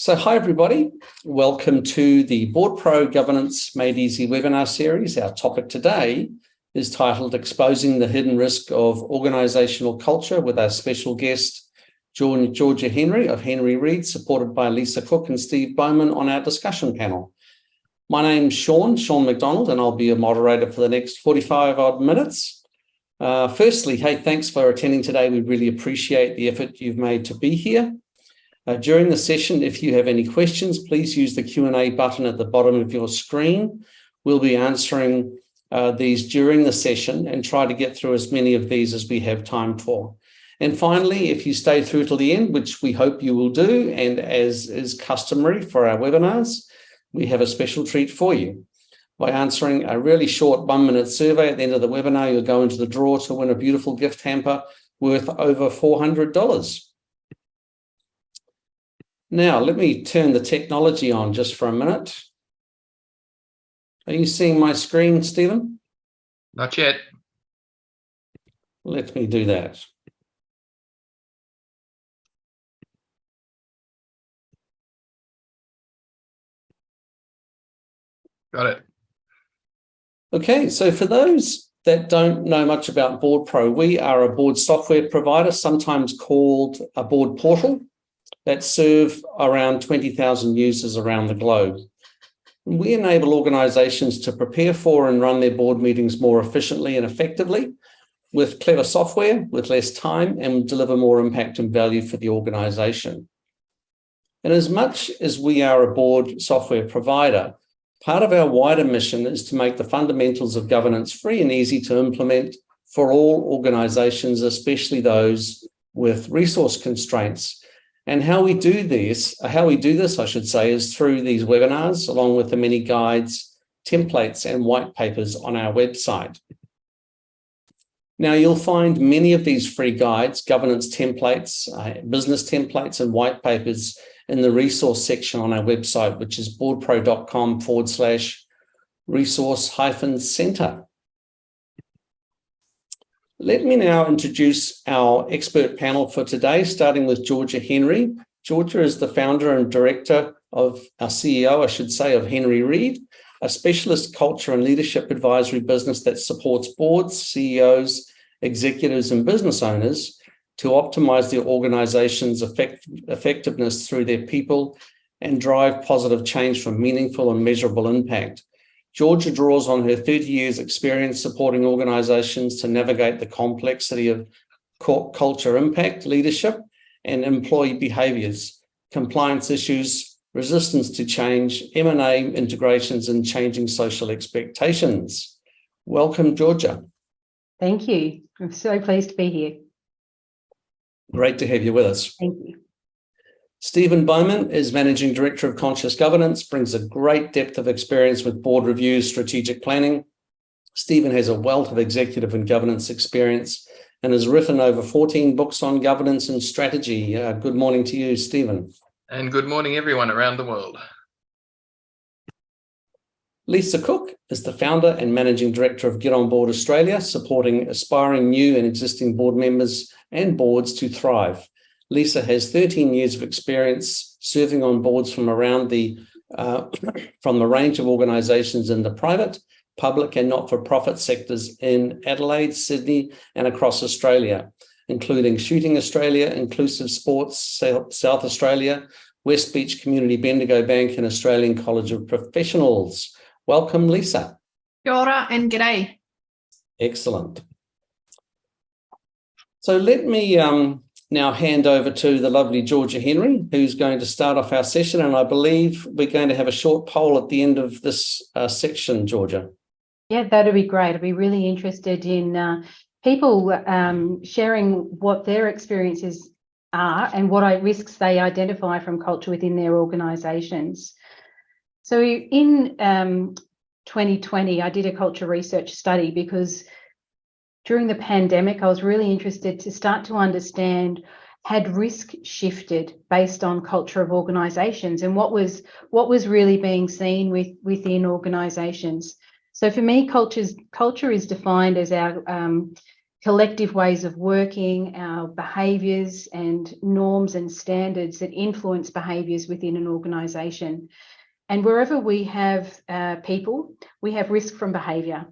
So hi everybody, welcome to the Board Pro Governance Made Easy webinar series. Our topic today is titled Exposing the Hidden Risk of Organisational Culture with our special guest, Georgia Henry of Henry Reid, supported by Lisa Cook and Steve Bowman on our discussion panel. My name's Sean McDonald, and I'll be a moderator for the next 45 odd minutes. Firstly, hey, thanks for attending today. We really appreciate the effort you've made to be here. During the session, if you have any questions, please use the Q&A button at the bottom of your screen. We'll be answering these during the session and try to get through as many of these as we have time for. And finally, if you stay through till the end, which we hope you will do, and as is customary for our webinars, we have a special treat for you. By answering a really short 1-minute survey at the end of the webinar, you'll go into the draw to win a beautiful gift hamper worth over $400. Now, let me turn the technology on just for a minute. Are you seeing my screen, Stephen? Not yet. Let me do that. Got it. Okay, so for those that don't know much about Board Pro, we are a board software provider, sometimes called a board portal, that serve around 20,000 users around the globe. We enable organisations to prepare for and run their board meetings more efficiently and effectively with clever software, with less time, and deliver more impact and value for the organisation. And as much as we are a board software provider, part of our wider mission is to make the fundamentals of governance free and easy to implement for all organisations, especially those with resource constraints. And how we do this, I should say, is through these webinars, along with the many guides, templates, and white papers on our website. Now, you'll find many of these free guides, governance templates, business templates, and white papers in the resource section on our website, which is boardpro.com/resource-center. Let me now introduce our expert panel for today, starting with Georgia Henry. Georgia is the founder and director of our CEO, I should say, of Henry Reid, a specialist culture and leadership advisory business that supports boards, CEOs, executives, and business owners to optimize their organization's effectiveness through their people and drive positive change for meaningful and measurable impact. Georgia draws on her 30 years experience supporting organizations to navigate the complexity of culture impact, leadership, and employee behaviors, compliance issues, resistance to change, M&A integrations, and changing social expectations. Welcome, Georgia. Thank you. I'm so pleased to be here. Great to have you with us. Thank you. Stephen Bowman is Managing Director of Conscious Governance, brings a great depth of experience with board reviews, strategic planning. Stephen has a wealth of executive and governance experience and has written over 14 books on governance and strategy. Good morning to you, Stephen. And good morning, everyone around the world. Lisa Cook is the founder and Managing Director of Get On Board Australia, supporting aspiring new and existing board members and boards to thrive. Lisa has 13 years of experience serving on boards from around from the range of organisations in the private, public and not-for-profit sectors in Adelaide, Sydney and across Australia, including Shooting Australia, Inclusive Sports, South Australia, West Beach Community Bendigo Bank and Australian College of Professionals. Welcome, Lisa. Kia ora and g'day. Excellent. So let me now hand over to the lovely Georgia Henry, who's going to start off our session. And I believe we're going to have a short poll at the end of this section, Georgia. Yeah, that'd be great. I'd be really interested in people sharing what their experiences are and what risks they identify from culture within their organisations. So in 2020, I did a culture research study because during the pandemic, I was really interested to start to understand, had risk shifted based on culture of organisations and what was really being seen within organisations. So for me, culture is defined as our collective ways of working, our behaviours and norms and standards that influence behaviours within an organisation. And wherever we have people, we have risk from behaviour.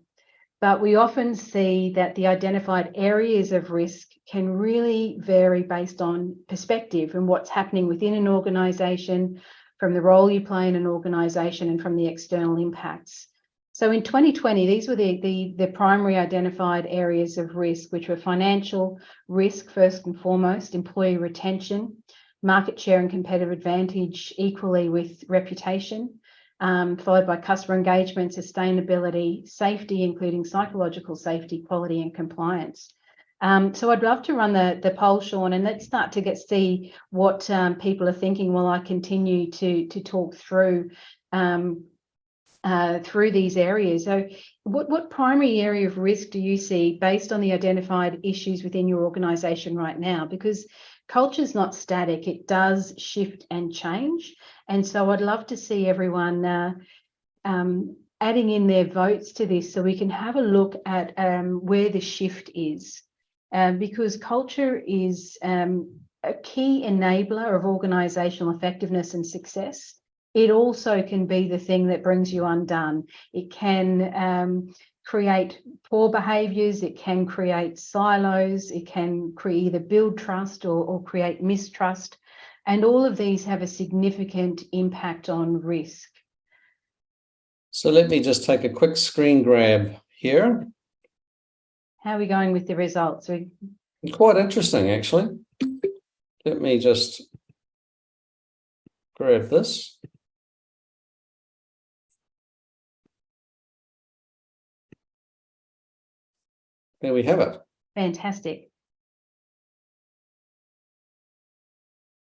But we often see that the identified areas of risk can really vary based on perspective and what's happening within an organisation, from the role you play in an organisation and from the external impacts. So in 2020, these were the primary identified areas of risk, which were financial risk, first and foremost, employee retention, market share and competitive advantage, equally with reputation, followed by customer engagement, sustainability, safety, including psychological safety, quality and compliance. So I'd love to run the poll, Sean, and let's start to see what people are thinking while I continue to talk through these areas. So what primary area of risk do you see based on the identified issues within your organisation right now? Because culture is not static, it does shift and change. And so I'd love to see everyone adding in their votes to this so we can have a look at where the shift is. Because culture is a key enabler of organisational effectiveness and success. It also can be the thing that brings you undone. It can create poor behaviours, it can create silos, it can either build trust or create mistrust. And all of these have a significant impact on risk. So let me just take a quick screen grab here. How are we going with the results? Quite interesting, actually. Let me just grab this. There we have it. Fantastic.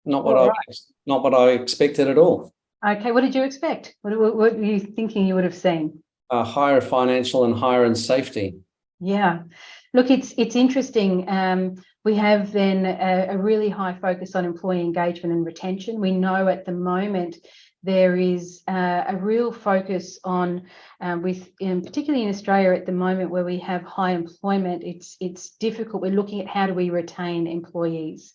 Not what I expected at all. Okay, what did you expect? What were you thinking you would have seen? Higher financial and higher in safety. Yeah, look, it's interesting. We have then a really high focus on employee engagement and retention. We know at the moment there is a real focus on, particularly in Australia at the moment where we have high employment, it's difficult. We're looking at how do we retain employees.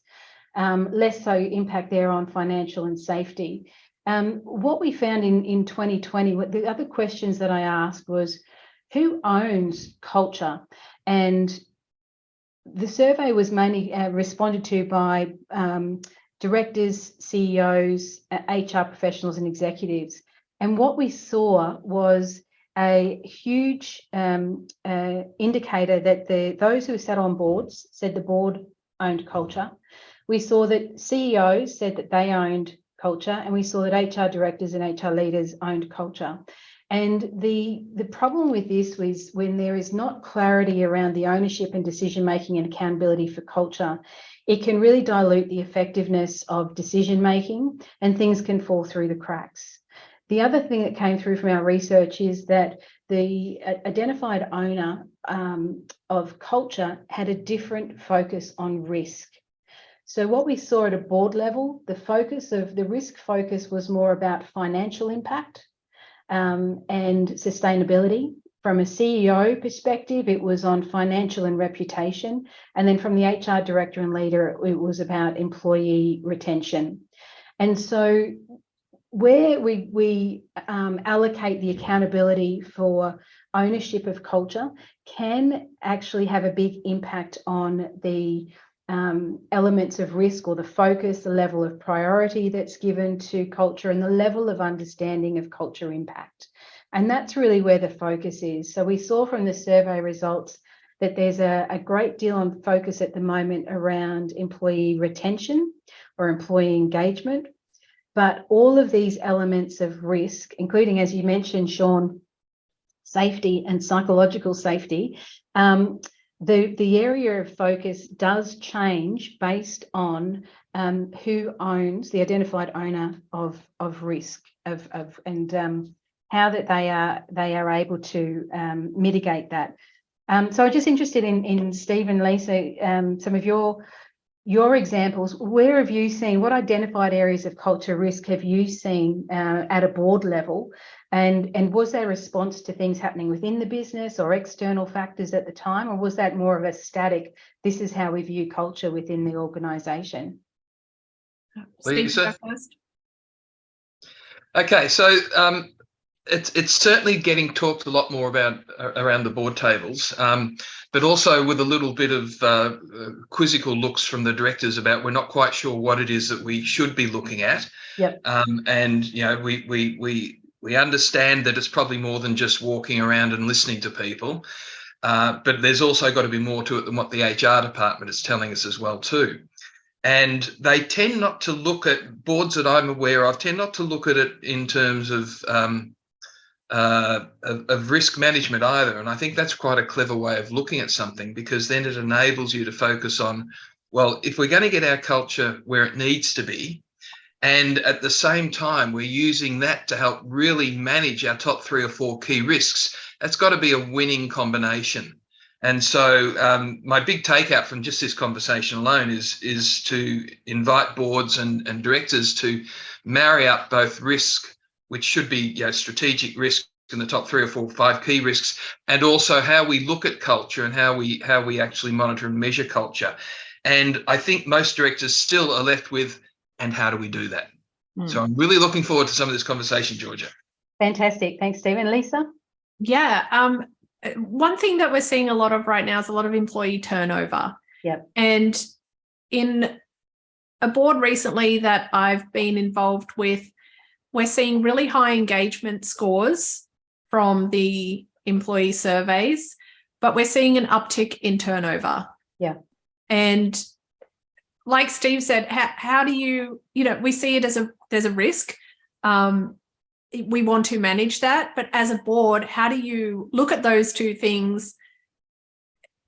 Less so impact there on financial and safety. What we found in 2020, the other questions that I asked was, who owns culture? And the survey was mainly responded to by directors, CEOs, HR professionals and executives. And what we saw was a huge indicator that those who sat on boards said the board owned culture. We saw that CEOs said that they owned culture, and we saw that HR directors and HR leaders owned culture. And the problem with this was when there is not clarity around the ownership and decision-making and accountability for culture, it can really dilute the effectiveness of decision-making and things can fall through the cracks. The other thing that came through from our research is that the identified owner of culture had a different focus on risk. So what we saw at a board level, the risk focus was more about financial impact and sustainability. From a CEO perspective, it was on financial and reputation. And then from the HR director and leader, it was about employee retention. And so where we allocate the accountability for ownership of culture can actually have a big impact on the elements of risk or the focus, the level of priority that's given to culture and the level of understanding of culture impact. And that's really where the focus is. So we saw from the survey results that there's a great deal of focus at the moment around employee retention or employee engagement. But all of these elements of risk, including, as you mentioned, Sean, safety and psychological safety, the area of focus does change based on who owns the identified owner of risk and how that they are able to mitigate that. So I'm just interested in Steve and Lisa, some of your your examples, where have you seen, what identified areas of culture risk have you seen at a board level? And was there a response to things happening within the business or external factors at the time, or was that more of a static, this is how we view culture within the organisation? Steve, Lisa? go first. Okay, so it's certainly getting talked a lot more about around the board tables, but also with a little bit of quizzical looks from the directors about we're not quite sure what it is that we should be looking at. Yep. And you know, we understand that it's probably more than just walking around and listening to people, but there's also got to be more to it than what the HR department is telling us as well too. And they tend not to look at boards that I'm aware of, tend not to look at it in terms of risk management either. And I think that's quite a clever way of looking at something, because then it enables you to focus on, well, if we're going to get our culture where it needs to be, and at the same time, we're using that to help really manage our top 3 or 4 key risks, that's got to be a winning combination. And so my big takeout from just this conversation alone is to invite boards and directors to marry up both risk, which should be strategic risk in the top 3 or 4 or 5 key risks, and also how we look at culture and how we actually monitor and measure culture. And I think most directors still are left with, and how do we do that? So I'm really looking forward to some of this conversation, Georgia. Fantastic. Thanks, Stephen. Lisa? Yeah. One thing that we're seeing a lot of right now is a lot of employee turnover. Yep. And in a board recently that I've been involved with, we're seeing really high engagement scores from the employee surveys, but we're seeing an uptick in turnover. Yeah. And like Steve said, how do you we see it as there's a risk. We want to manage that, but as a board, how do you look at those two things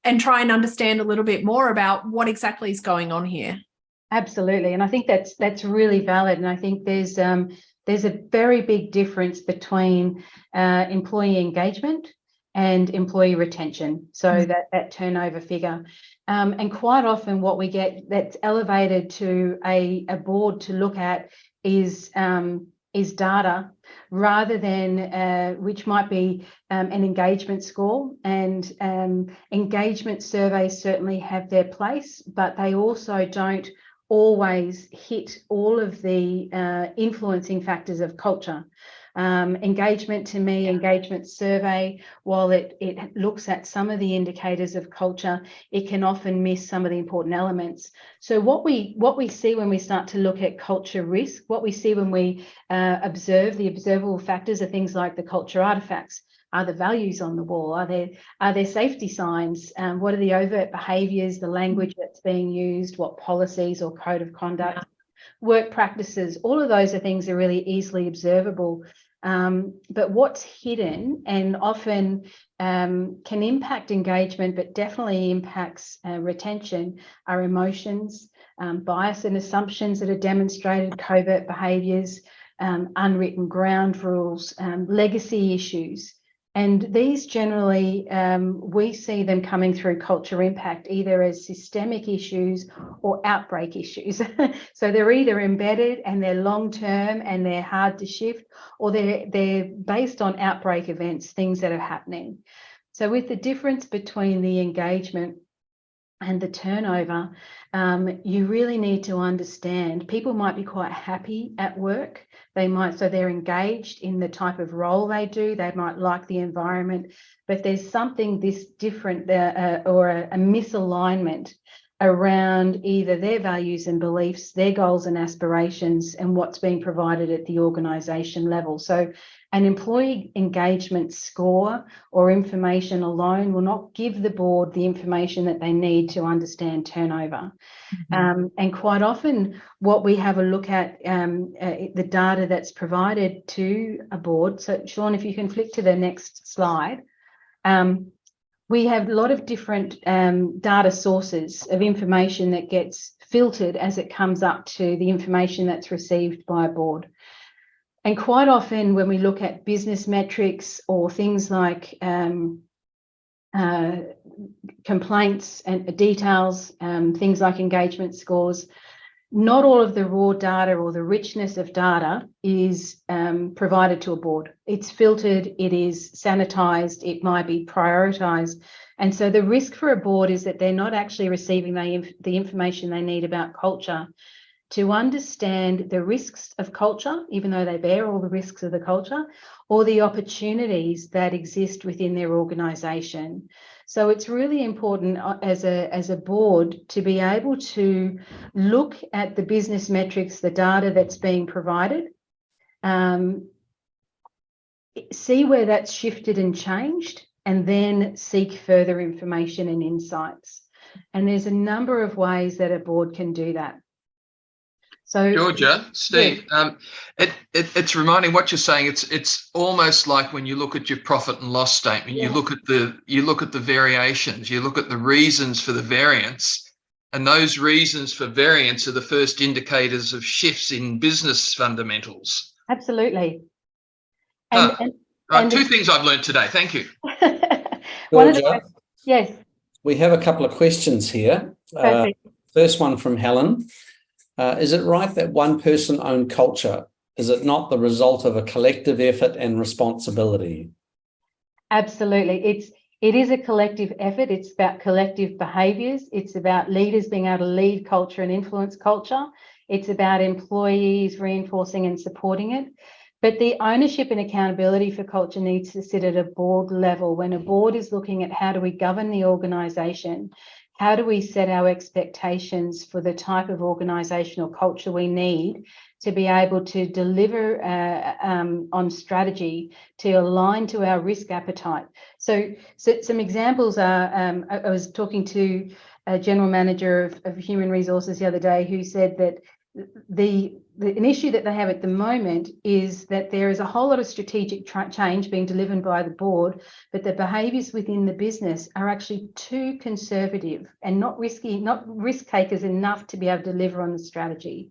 and try and understand a little bit more about what exactly is going on here? Absolutely, and I think that's really valid. And I think there's a very big difference between employee engagement and employee retention. So that turnover figure, and quite often what we get that's elevated to a board to look at is data, rather than which might be an engagement score. And engagement surveys certainly have their place, but they also don't always hit all of the influencing factors of culture. Engagement, to me, engagement survey, while it looks at some of the indicators of culture, it can often miss some of the important elements. So what we see when we start to look at culture risk, what we see when we observe the observable factors are things like the culture artifacts. Are the values on the wall? Are there safety signs? What are the overt behaviours, the language that's being used, what policies or code of conduct, work practices? All of those are things that are really easily observable. But what's hidden and often can impact engagement, but definitely impacts retention, are emotions, bias and assumptions that are demonstrated, covert behaviours, unwritten ground rules, legacy issues. And these generally, we see them coming through culture impact, either as systemic issues or outbreak issues. So they're either embedded and they're long-term and they're hard to shift, or they're based on outbreak events, things that are happening. So with the difference between the engagement and the turnover, you really need to understand people might be quite happy at work. So they're engaged in the type of role they do. They might like the environment, but there's something this different or a misalignment around either their values and beliefs, their goals and aspirations, and what's being provided at the organisation level. So an employee engagement score or information alone will not give the board the information that they need to understand turnover. And quite often what we have a look at, the data that's provided to a board. So Sean, if you can flick to the next slide. We have a lot of different data sources of information that gets filtered as it comes up to the information that's received by a board. And quite often when we look at business metrics or things like complaints and details, things like engagement scores. Not all of the raw data or the richness of data is provided to a board. It's filtered, it is sanitized, it might be prioritized. And so the risk for a board is that they're not actually receiving the information they need about culture to understand the risks of culture, even though they bear all the risks of the culture, or the opportunities that exist within their organisation. So it's really important as a board to be able to look at the business metrics, the data that's being provided, see where that's shifted and changed, and then seek further information and insights. And there's a number of ways that a board can do that. So, Georgia, Steve, yeah. It's reminding what you're saying. It's almost like when you look at your profit and loss statement, Yeah. you look at the variations, you look at the reasons for the variance, and those reasons for variance are the first indicators of shifts in business fundamentals. Absolutely. Right, two things I've learned today. Thank you. Georgia, yes. we have a couple of questions here. First one from Helen. Is it right that one person owned culture? Is it not the result of a collective effort and responsibility? Absolutely. It is a collective effort. It's about collective behaviours. It's about leaders being able to lead culture and influence culture. It's about employees reinforcing and supporting it. But the ownership and accountability for culture needs to sit at a board level. When a board is looking at how do we govern the organisation, how do we set our expectations for the type of organisational culture we need to be able to deliver on strategy to align to our risk appetite? So some examples are, I was talking to a general manager of human resources the other day who said that an issue that they have at the moment is that there is a whole lot of strategic change being delivered by the board, but the behaviours within the business are actually too conservative and not risk takers enough to be able to deliver on the strategy.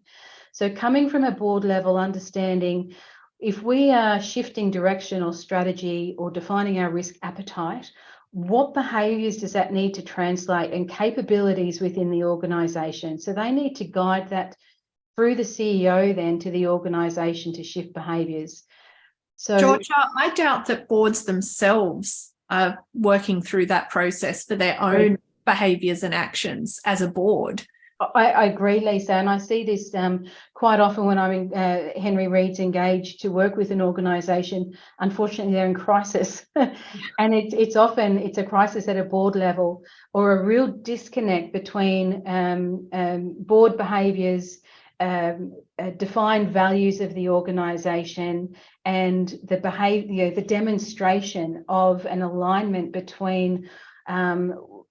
So coming from a board level, understanding if we are shifting direction or strategy or defining our risk appetite, what behaviours does that need to translate and capabilities within the organisation? So they need to guide that through the CEO then to the organisation to shift behaviours. So, Georgia, I doubt that boards themselves are working through that process for their own behaviours and actions as a board. I agree, Lisa, and I see this quite often when I'm in Henry Reid's engaged to work with an organisation. Unfortunately, they're in crisis, and it's often a crisis at a board level or a real disconnect between board behaviours, defined values of the organisation, and the behaviour, the demonstration of an alignment between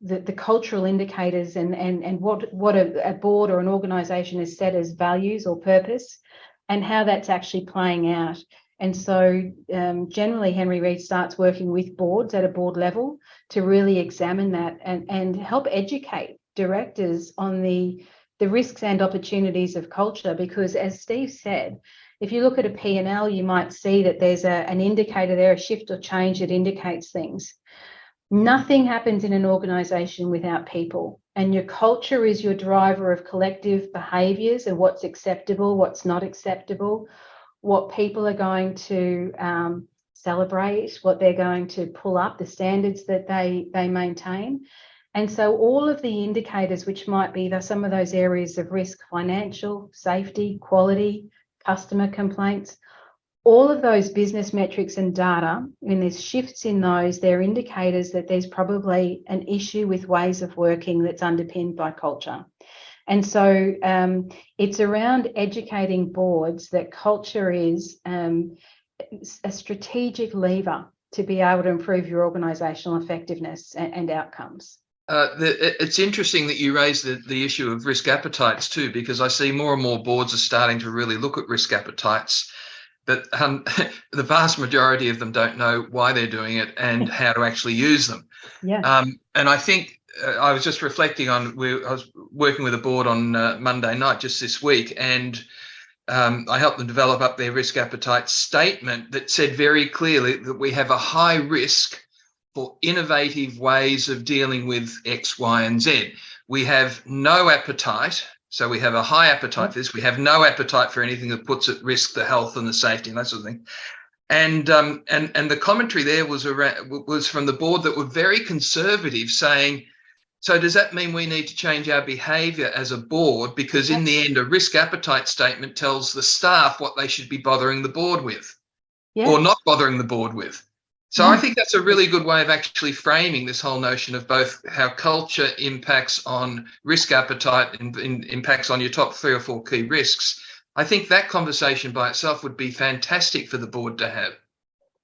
the cultural indicators and what a board or an organisation has set as values or purpose, and how that's actually playing out. And so generally Henry Reid starts working with boards at a board level to really examine that and help educate directors on the risks and opportunities of culture, because as Steve said, if you look at a P&L, you might see that there's an indicator there, a shift or change that indicates things. Nothing happens in an organisation without people, and your culture is your driver of collective behaviours and what's acceptable, what's not acceptable, what people are going to celebrate, what they're going to pull up, the standards that they maintain. And so all of the indicators, which might be some of those areas of risk, financial, safety, quality, customer complaints, all of those business metrics and data, when there's shifts in those, they're indicators that there's probably an issue with ways of working that's underpinned by culture. And so it's around educating boards that culture is a strategic lever to be able to improve your organisational effectiveness and outcomes. It's interesting that you raise the issue of risk appetites too, because I see more and more boards are starting to really look at risk appetites, but the vast majority of them don't know why they're doing it and how to actually use them. Yeah. And I think I was just reflecting on, I was working with a board on Monday night just this week, and I helped them develop up their risk appetite statement that said very clearly that we have a high risk for innovative ways of dealing with X, Y, and Z. We have no appetite. So we have a high appetite for this. We have no appetite for anything that puts at risk the health and the safety and that sort of thing. And the commentary there was from the board that were very conservative, saying, so does that mean we need to change our behaviour as a board? Because in the end, a risk appetite statement tells the staff what they should be bothering the board with, or not bothering the board with. So I think that's a really good way of actually framing this whole notion of both how culture impacts on risk appetite and impacts on your top 3 or 4 key risks. I think that conversation by itself would be fantastic for the board to have.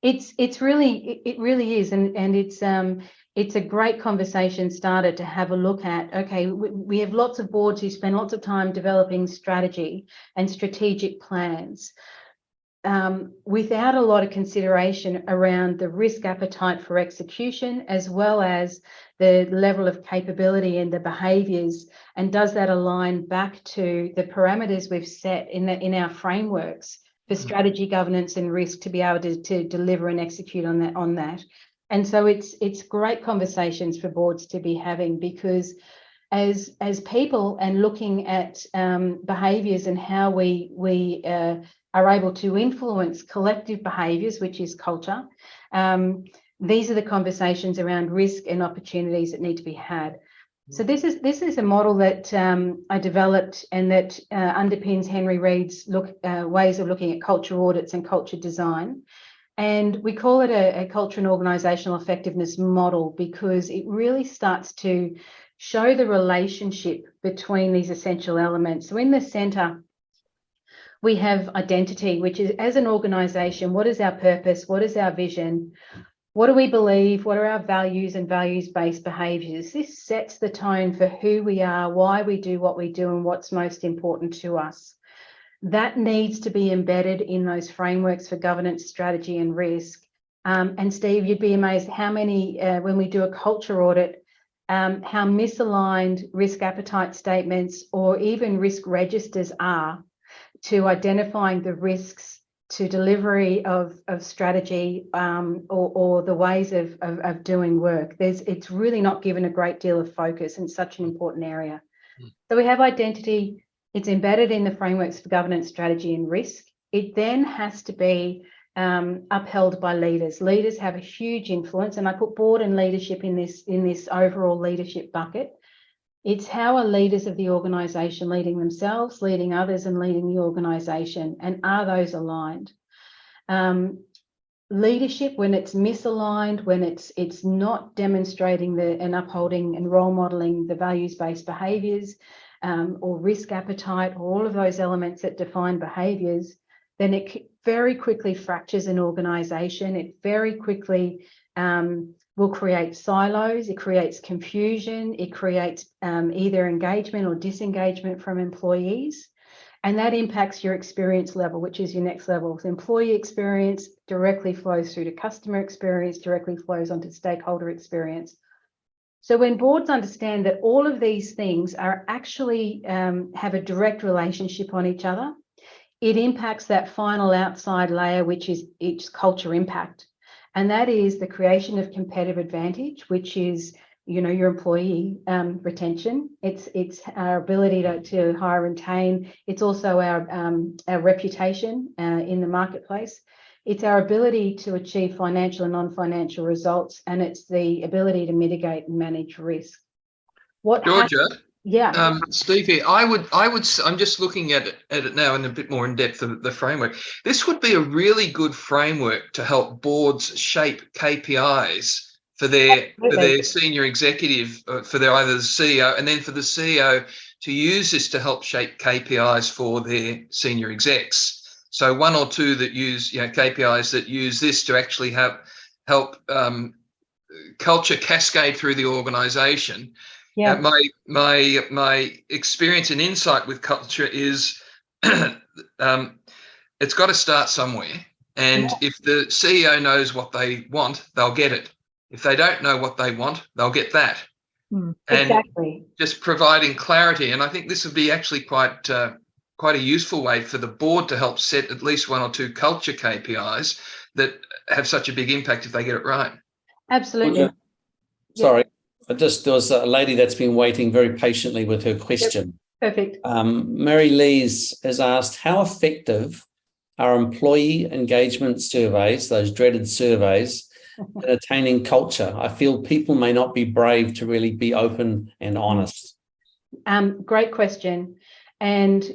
It really is, and it's a great conversation starter to have a look at. Okay, we have lots of boards who spend lots of time developing strategy and strategic plans, without a lot of consideration around the risk appetite for execution, as well as the level of capability and the behaviours, and does that align back to the parameters we've set in our frameworks for strategy, governance and risk to be able to deliver and execute on that. And so it's great conversations for boards to be having, because as people and looking at behaviours and how we are able to influence collective behaviours, which is culture. These are the conversations around risk and opportunities that need to be had. So this is a model that I developed, and that underpins Henry Reid's ways of looking at culture audits and culture design. And we call it a culture and organisational effectiveness model, because it really starts to show the relationship between these essential elements. So in the centre, we have identity, which is, as an organisation, what is our purpose? What is our vision? What do we believe? What are our values and values-based behaviours? This sets the tone for who we are, why we do what we do, and what's most important to us. That needs to be embedded in those frameworks for governance, strategy and risk. And Steve, you'd be amazed how many, when we do a culture audit, how misaligned risk appetite statements or even risk registers are to identifying the risks to delivery of strategy, or the ways of doing work. It's really not given a great deal of focus in such an important area. So we have identity. It's embedded in the frameworks for governance, strategy and risk. It then has to be upheld by leaders. Leaders have a huge influence, and I put board and leadership in this overall leadership bucket. It's how are leaders of the organisation leading themselves, leading others and leading the organisation, and are those aligned? Leadership, when it's misaligned, when it's not demonstrating and upholding and role modelling the values-based behaviours, or risk appetite, or all of those elements that define behaviours, then it very quickly fractures an organisation. It very quickly will create silos, it creates confusion, it creates either engagement or disengagement from employees. And that impacts your experience level, which is your next level. So employee experience directly flows through to customer experience, directly flows onto stakeholder experience. So when boards understand that all of these things are actually have a direct relationship on each other, it impacts that final outside layer, which is its culture impact. And that is the creation of competitive advantage, which is, your employee retention. It's our ability to hire and retain. It's also our reputation in the marketplace. It's our ability to achieve financial and non-financial results, and it's the ability to mitigate and manage risk. Georgia, yeah, Stevie, I'm just looking at it now in a bit more in depth of the framework. This would be a really good framework to help boards shape KPIs for their senior executive, for their either the CEO, and then for the CEO to use this to help shape KPIs for their senior execs. So one or two that use KPIs that use this to actually help culture cascade through the organisation. Yeah. My experience and insight with culture is it's got to start somewhere. And if the CEO knows what they want, they'll get it. If they don't know what they want, they'll get that. Exactly. And just providing clarity. And I think this would be actually quite a useful way for the board to help set at least one or two culture KPIs that have such a big impact if they get it right. Absolutely. Georgia, sorry, there was a lady that's been waiting very patiently with her question. Perfect. Mary Lees has asked, how effective are employee engagement surveys, those dreaded surveys, in attaining culture? I feel people may not be brave to really be open and honest. Great question. And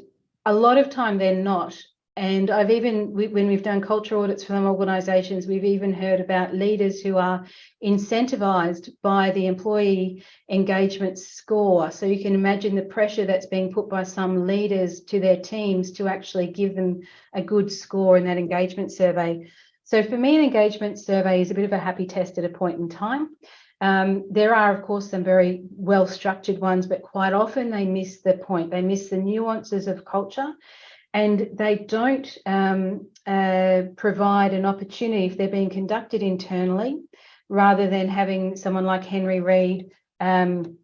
a lot of time they're not. And when we've done culture audits for some organisations, we've even heard about leaders who are incentivised by the employee engagement score. So you can imagine the pressure that's being put by some leaders to their teams to actually give them a good score in that engagement survey. So for me, an engagement survey is a bit of a happy test at a point in time. There are, of course, some very well-structured ones, but quite often they miss the point. They miss the nuances of culture, and they don't provide an opportunity if they're being conducted internally, rather than having someone like Henry Reid, an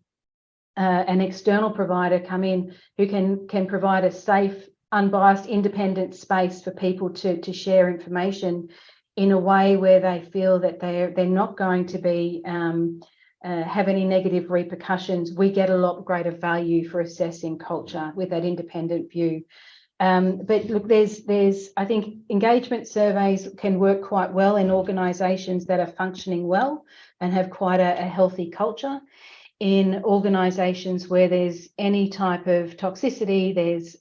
external provider, come in who can provide a safe, unbiased, independent space for people to share information in a way where they feel that they're not going to be have any negative repercussions. We get a lot greater value for assessing culture with that independent view. But look, there's I think engagement surveys can work quite well in organisations that are functioning well and have quite a healthy culture. In organisations where there's any type of toxicity, there's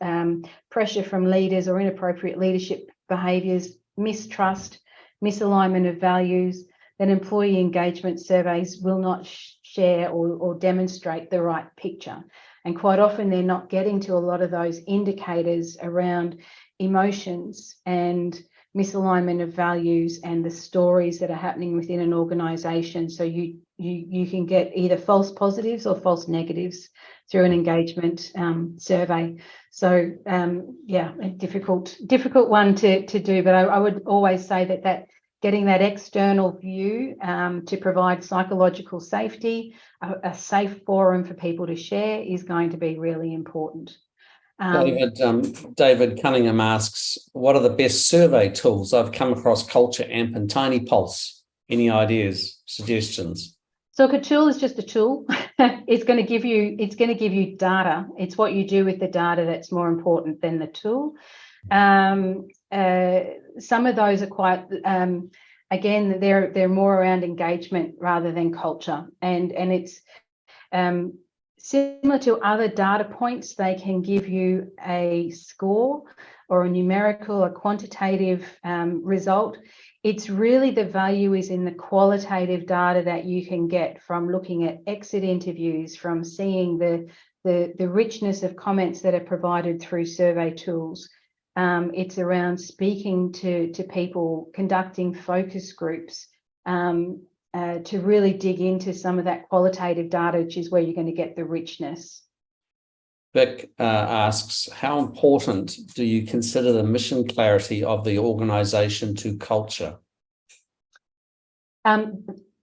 pressure from leaders or inappropriate leadership behaviours, mistrust, misalignment of values, then employee engagement surveys will not share or demonstrate the right picture. And quite often they're not getting to a lot of those indicators around emotions and misalignment of values and the stories that are happening within an organisation. So you can get either false positives or false negatives through an engagement survey. So yeah, a difficult one to do, but I would always say that getting that external view to provide psychological safety, a safe forum for people to share, is going to be really important. David Cunningham asks, what are the best survey tools? I've come across Culture Amp and Tiny Pulse. Any ideas, suggestions? So a tool is just a tool. It's going to give you data. It's what you do with the data that's more important than the tool. Some of those are quite again, they're more around engagement rather than culture, and it's similar to other data points. They can give you a score or a numerical, a quantitative result. It's really the value is in the qualitative data that you can get from looking at exit interviews, from seeing the richness of comments that are provided through survey tools. It's around speaking to people, conducting focus groups, to really dig into some of that qualitative data, which is where you're going to get the richness. Vic asks, how important do you consider the mission clarity of the organisation to culture?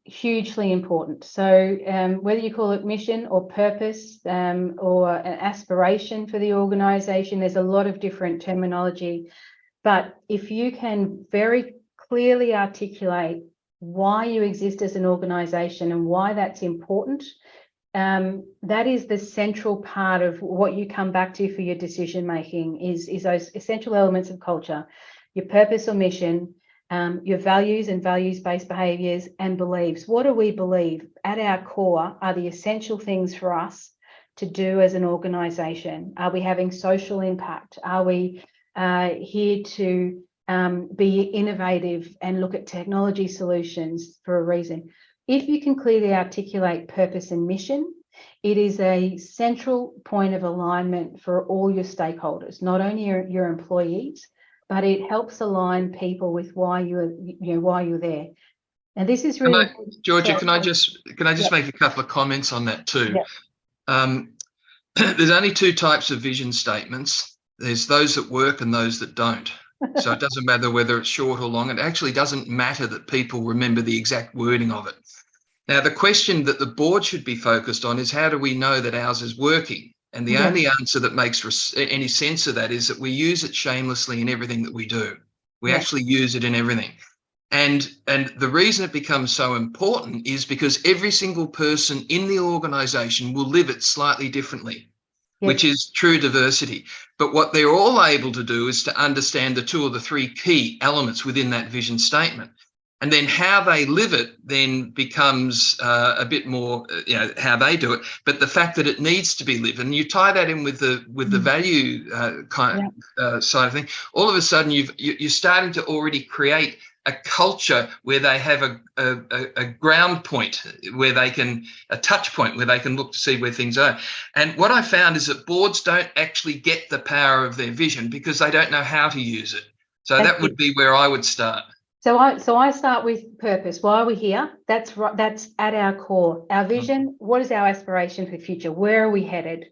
Hugely important. So whether you call it mission or purpose or an aspiration for the organisation, there's a lot of different terminology. But if you can very clearly articulate why you exist as an organisation and why that's important, that is the central part of what you come back to for your decision making, is those essential elements of culture, your purpose or mission, your values and values-based behaviours and beliefs. What do we believe at our core are the essential things for us to do as an organisation? Are we having social impact? Are we here to be innovative and look at technology solutions for a reason? If you can clearly articulate purpose and mission, it is a central point of alignment for all your stakeholders, not only your employees, but it helps align people with why you're there. And this is really Georgia, can I just make a couple of comments on that too? There's only two types of vision statements. There's those that work and those that don't. So it doesn't matter whether it's short or long. It actually doesn't matter that people remember the exact wording of it. Now, the question that the board should be focused on is, how do we know that ours is working? And the only answer that makes any sense of that is that we use it shamelessly in everything that we do. We actually use it in everything. And the reason it becomes so important is because every single person in the organisation will live it slightly differently, which is true diversity. But what they're all able to do is to understand the 2 or the 3 key elements within that vision statement. And then how they live it then becomes a bit more, how they do it. But the fact that it needs to be lived, and you tie that in with the value side of thing, all of a sudden you're starting to already create a culture where they have a ground point, where they can, a touch point where they can look to see where things are. And what I found is that boards don't actually get the power of their vision because they don't know how to use it. So that would be where I would start. So I start with purpose. Why are we here? That's right. That's at our core. Our vision. What is our aspiration for the future? Where are we headed?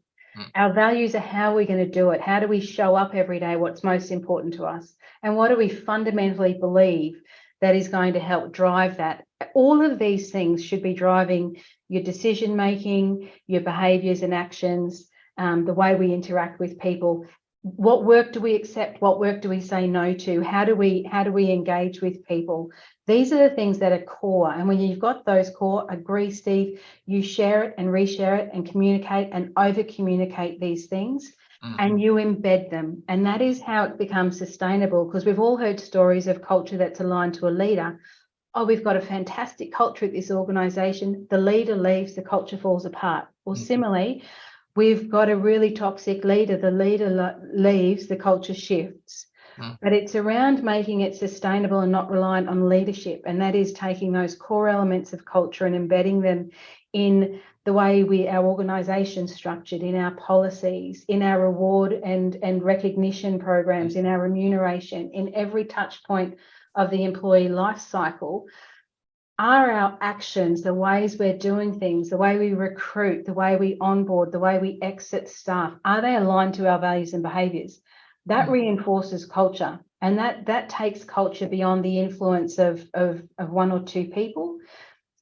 Our values are how we're going to do it. How do we show up every day? What's most important to us? And what do we fundamentally believe that is going to help drive that? All of these things should be driving your decision making, your behaviours and actions, the way we interact with people. What work do we accept? What work do we say no to? How do we engage with people? These are the things that are core. And when you've got those core, agree, Steve, you share it and reshare it and communicate and over communicate these things. And you embed them. And that is how it becomes sustainable, because we've all heard stories of culture that's aligned to a leader. Oh, we've got a fantastic culture at this organisation. The leader leaves, the culture falls apart. Or similarly, we've got a really toxic leader. The leader leaves, the culture shifts. But it's around making it sustainable and not reliant on leadership. And that is taking those core elements of culture and embedding them in the way our organisation's structured, in our policies, in our reward and recognition programs, in our remuneration, in every touch point of the employee life cycle. Are our actions, the ways we're doing things, the way we recruit, the way we onboard, the way we exit staff, are they aligned to our values and behaviours? That reinforces culture, and that takes culture beyond the influence of 1 or 2 people,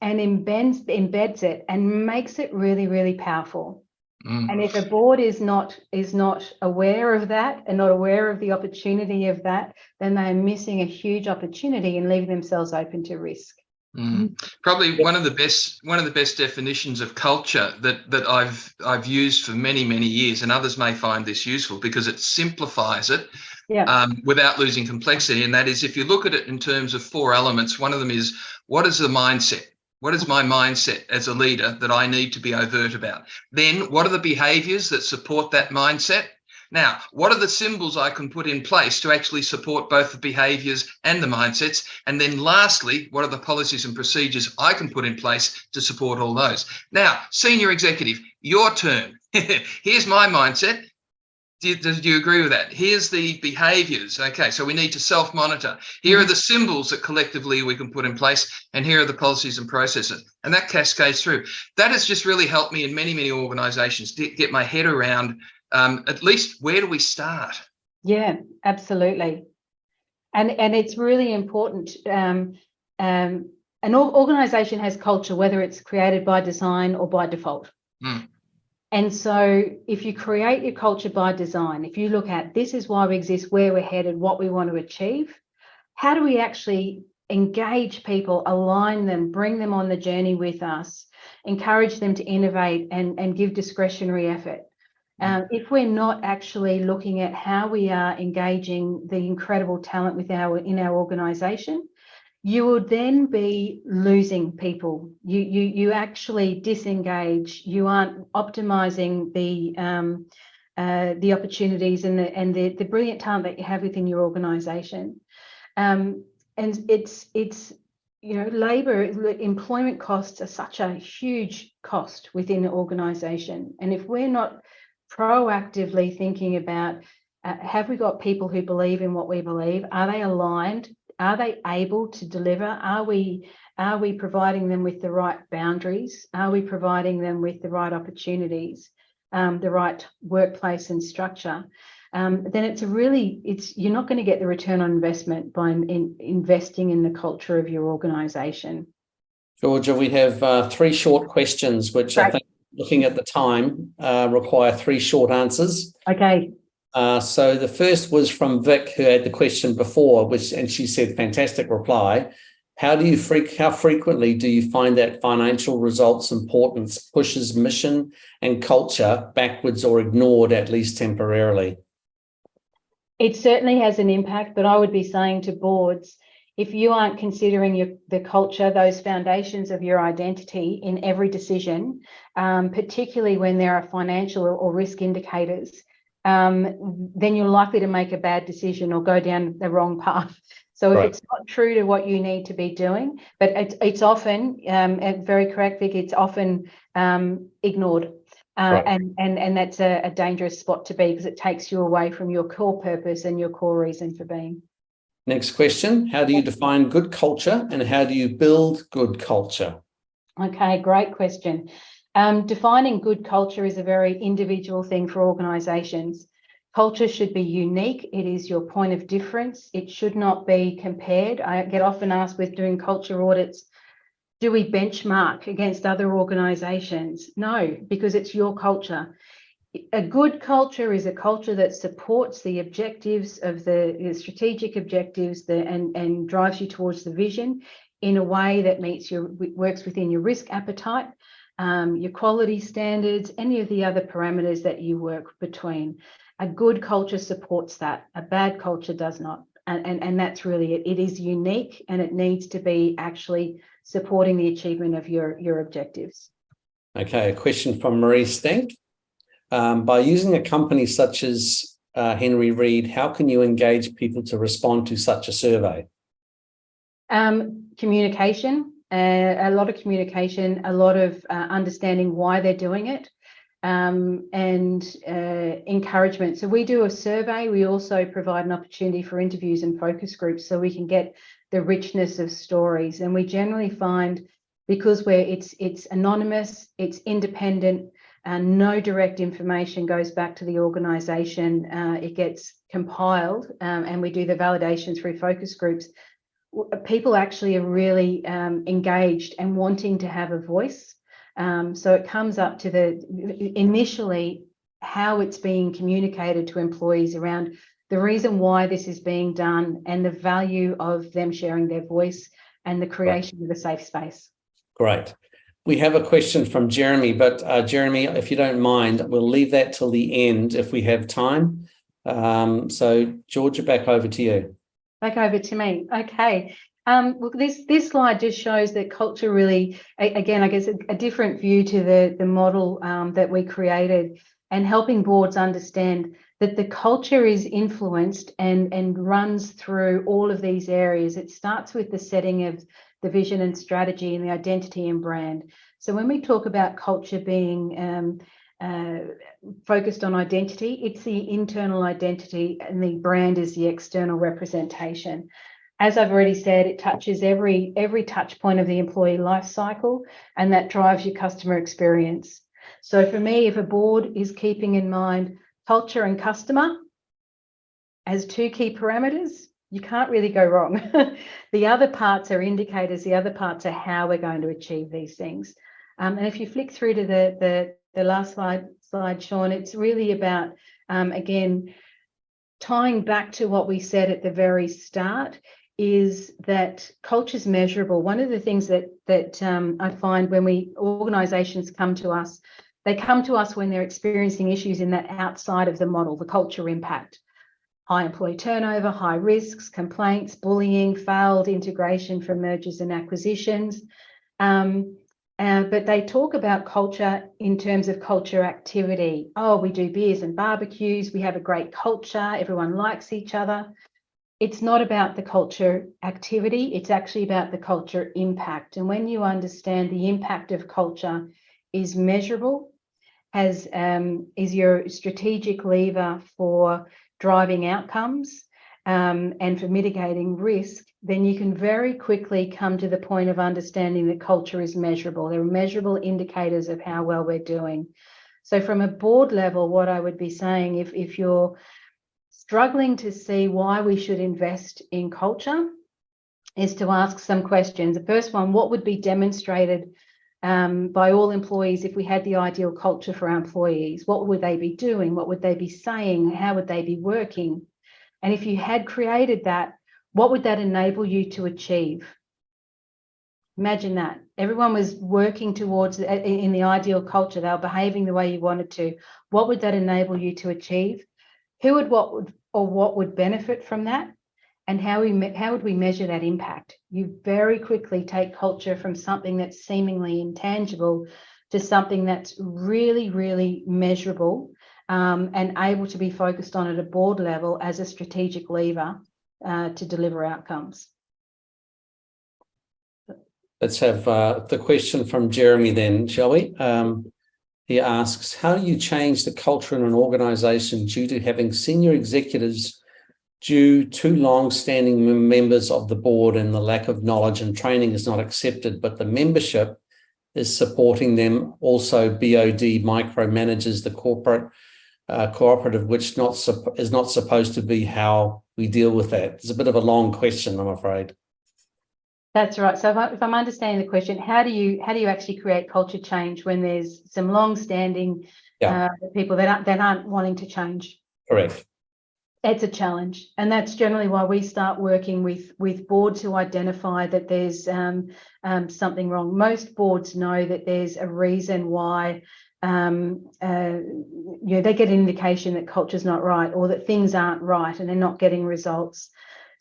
and embeds it and makes it really, really powerful. And if a board is not aware of that and not aware of the opportunity of that, then they are missing a huge opportunity and leaving themselves open to risk. Probably one of the best definitions of culture that I've used for many years, and others may find this useful because it simplifies it without losing complexity. And that is, if you look at it in terms of 4 elements, one of them is, what is the mindset? What is my mindset as a leader that I need to be overt about? Then what are the behaviours that support that mindset? Now, what are the symbols I can put in place to actually support both the behaviours and the mindsets? And then lastly, what are the policies and procedures I can put in place to support all those? Now, senior executive, your turn. Here's my mindset. Do you agree with that? Here's the behaviours. Okay, so we need to self-monitor. Here are the symbols that collectively we can put in place, and here are the policies and processes. And that cascades through. That has just really helped me in many organisations to get my head around at least where do we start? Yeah, absolutely. And it's really important. An organisation has culture, whether it's created by design or by default. And so if you create your culture by design, if you look at this is why we exist, where we're headed, what we want to achieve, how do we actually engage people, align them, bring them on the journey with us, encourage them to innovate and give discretionary effort? If we're not actually looking at how we are engaging the incredible talent in our organisation, you will then be losing people. You actually disengage. You aren't optimising the opportunities and the brilliant talent that you have within your organisation. And it's labour, employment costs are such a huge cost within an organisation. And if we're not proactively thinking about have we got people who believe in what we believe? Are they aligned? Are they able to deliver? Are we providing them with the right boundaries? Are we providing them with the right opportunities, the right workplace and structure? Then you're not going to get the return on investment by investing in the culture of your organisation. Georgia, we have 3 short questions, which I think, looking at the time, require 3 short answers. Okay. So the first was from Vic, who had the question before, and she said, fantastic reply. How frequently do you find that financial results importance pushes mission and culture backwards or ignored, at least temporarily? It certainly has an impact, but I would be saying to boards, if you aren't considering the culture, those foundations of your identity in every decision, particularly when there are financial or risk indicators, then you're likely to make a bad decision or go down the wrong path. So if it's not true to what you need to be doing, but it's often, very correct, Vic, it's often ignored. And that's a dangerous spot to be, because it takes you away from your core purpose and your core reason for being. Next question. How do you define good culture and how do you build good culture? Okay, great question. Defining good culture is a very individual thing for organisations. Culture should be unique. It is your point of difference. It should not be compared. I get often asked with doing culture audits, do we benchmark against other organisations? No, because it's your culture. A good culture is a culture that supports the objectives of the strategic objectives and drives you towards the vision in a way that works within your risk appetite, your quality standards, any of the other parameters that you work between. A good culture supports that. A bad culture does not. And that's really it. It is unique and it needs to be actually supporting the achievement of your objectives. Okay, a question from Marie Stank. By using a company such as Henry Reid, how can you engage people to respond to such a survey? Communication, a lot of communication, a lot of understanding why they're doing it, and encouragement. So we do a survey. We also provide an opportunity for interviews and focus groups so we can get the richness of stories. And we generally find, because it's anonymous, it's independent, and no direct information goes back to the organisation. It gets compiled, and we do the validation through focus groups. People actually are really engaged and wanting to have a voice. So it comes up to initially how it's being communicated to employees around the reason why this is being done and the value of them sharing their voice and the creation of a safe space. Great. We have a question from Jeremy, but Jeremy, if you don't mind, we'll leave that till the end if we have time. So Georgia, back over to you. Back over to me. Okay. Look, this slide just shows that culture really, again, I guess a different view to the model that we created, and helping boards understand that the culture is influenced and runs through all of these areas. It starts with the setting of the vision and strategy and the identity and brand. So when we talk about culture being focused on identity, it's the internal identity, and the brand is the external representation. As I've already said, it touches every touch point of the employee life cycle, and that drives your customer experience. So for me, if a board is keeping in mind culture and customer as two key parameters, you can't really go wrong. The other parts are indicators. The other parts are how we're going to achieve these things. And if you flick through to the last slide, Sean, it's really about, again, tying back to what we said at the very start, is that culture's measurable. One of the things that I find when organisations come to us, they come to us when they're experiencing issues in that outside of the model, the culture impact. High employee turnover, high risks, complaints, bullying, failed integration from mergers and acquisitions. But they talk about culture in terms of culture activity. Oh, we do beers and barbecues. We have a great culture. Everyone likes each other. It's not about the culture activity. It's actually about the culture impact. And when you understand the impact of culture is measurable, is your strategic lever for driving outcomes and for mitigating risk, then you can very quickly come to the point of understanding that culture is measurable. There are measurable indicators of how well we're doing. So from a board level, what I would be saying, if you're struggling to see why we should invest in culture, is to ask some questions. The first one, what would be demonstrated by all employees if we had the ideal culture for our employees? What would they be doing? What would they be saying? How would they be working? And if you had created that, what would that enable you to achieve? Imagine that. Everyone was working towards, in the ideal culture, they were behaving the way you wanted to. What would that enable you to achieve? Who would, what would benefit from that? And how would we measure that impact? You very quickly take culture from something that's seemingly intangible to something that's really, really measurable, and able to be focused on at a board level as a strategic lever to deliver outcomes. Let's have the question from Jeremy then, shall we? He asks, how do you change the culture in an organisation due to having senior executives due to long-standing members of the board and the lack of knowledge and training is not accepted, but the membership is supporting them? Also, BOD micromanages the corporate cooperative, which is not supposed to be how we deal with that. It's a bit of a long question, I'm afraid. That's right. So if I'm understanding the question, how do you actually create culture change when there's some long-standing people that aren't wanting to change? Correct. It's a challenge, and that's generally why we start working with boards who identify that there's something wrong. Most boards know that there's a reason why they get an indication that culture's not right, or that things aren't right and they're not getting results.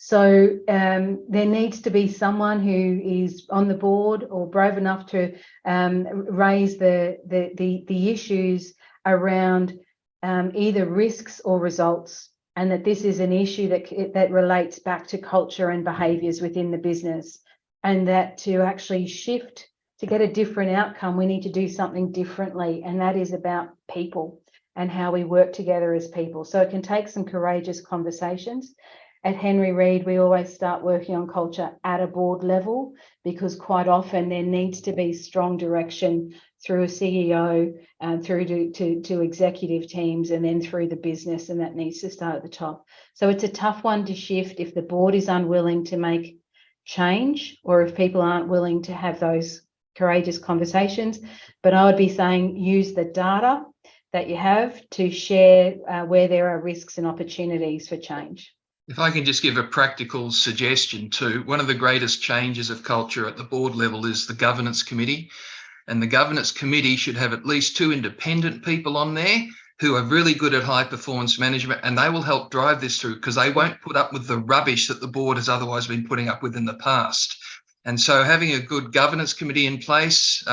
So there needs to be someone who is on the board or brave enough to raise the issues around either risks or results, and that this is an issue that relates back to culture and behaviours within the business, and that to actually shift to get a different outcome, we need to do something differently, and that is about people and how we work together as people. So it can take some courageous conversations. At Henry Reid, we always start working on culture at a board level, because quite often there needs to be strong direction through a CEO and through to executive teams, and then through the business, and that needs to start at the top. So it's a tough one to shift if the board is unwilling to make change, or if people aren't willing to have those courageous conversations. But I would be saying use the data that you have to share where there are risks and opportunities for change. If I can just give a practical suggestion too, one of the greatest changes of culture at the board level is the governance committee. And the governance committee should have at least 2 independent people on there who are really good at high performance management, and they will help drive this through, because they won't put up with the rubbish that the board has otherwise been putting up with in the past. And so having a good governance committee in place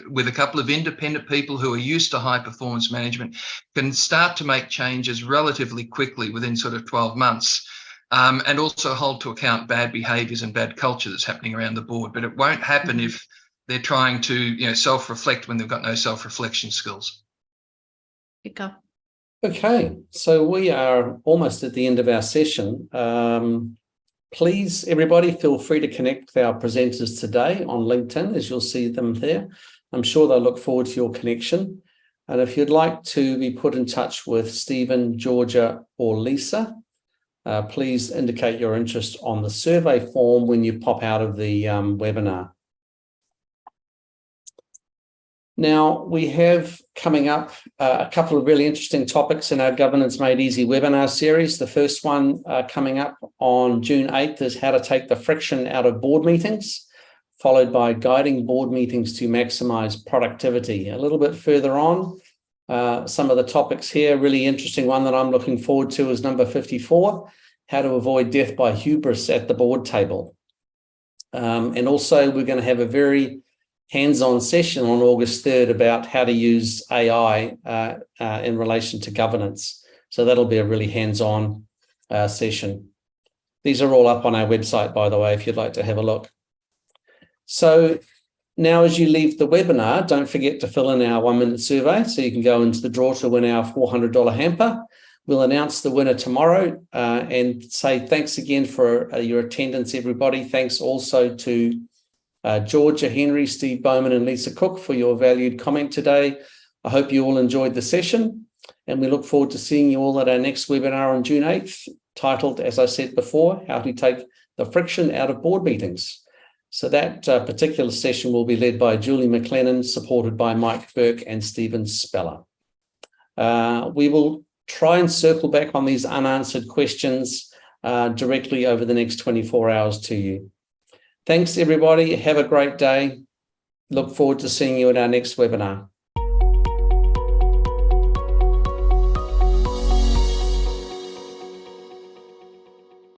with a couple of independent people who are used to high performance management can start to make changes relatively quickly within sort of 12 months, and also hold to account bad behaviours and bad culture that's happening around the board. But it won't happen if they're trying to self-reflect when they've got no self-reflection skills. Okay, so we are almost at the end of our session. Please, everybody, feel free to connect with our presenters today on LinkedIn, as you'll see them there. I'm sure they'll look forward to your connection. And if you'd like to be put in touch with Stephen, Georgia, or Lisa, please indicate your interest on the survey form when you pop out of the webinar. Now, we have coming up a couple of really interesting topics in our Governance Made Easy webinar series. The first one coming up on June 8th is how to take the friction out of board meetings, followed by guiding board meetings to maximise productivity. A little bit further on, some of the topics here, really interesting one that I'm looking forward to is number 54, how to avoid death by hubris at the board table. And also we're going to have a very hands-on session on August 3rd about how to use AI in relation to governance. So that'll be a really hands-on session. These are all up on our website, by the way, if you'd like to have a look. So now as you leave the webinar, don't forget to fill in our 1-minute survey so you can go into the draw to win our $400 hamper. We'll announce the winner tomorrow and say thanks again for your attendance, everybody. Thanks also to Georgia, Henry, Steve Bowman, and Lisa Cook for your valued comment today. I hope you all enjoyed the session, and we look forward to seeing you all at our next webinar on June 8th, titled, as I said before, How to Take the Friction Out of Board Meetings. So that particular session will be led by Julie McLennan, supported by Mike Burke and Stephen Speller. We will try and circle back on these unanswered questions directly over the next 24 hours to you. Thanks, everybody. Have a great day. Look forward to seeing you in our next webinar.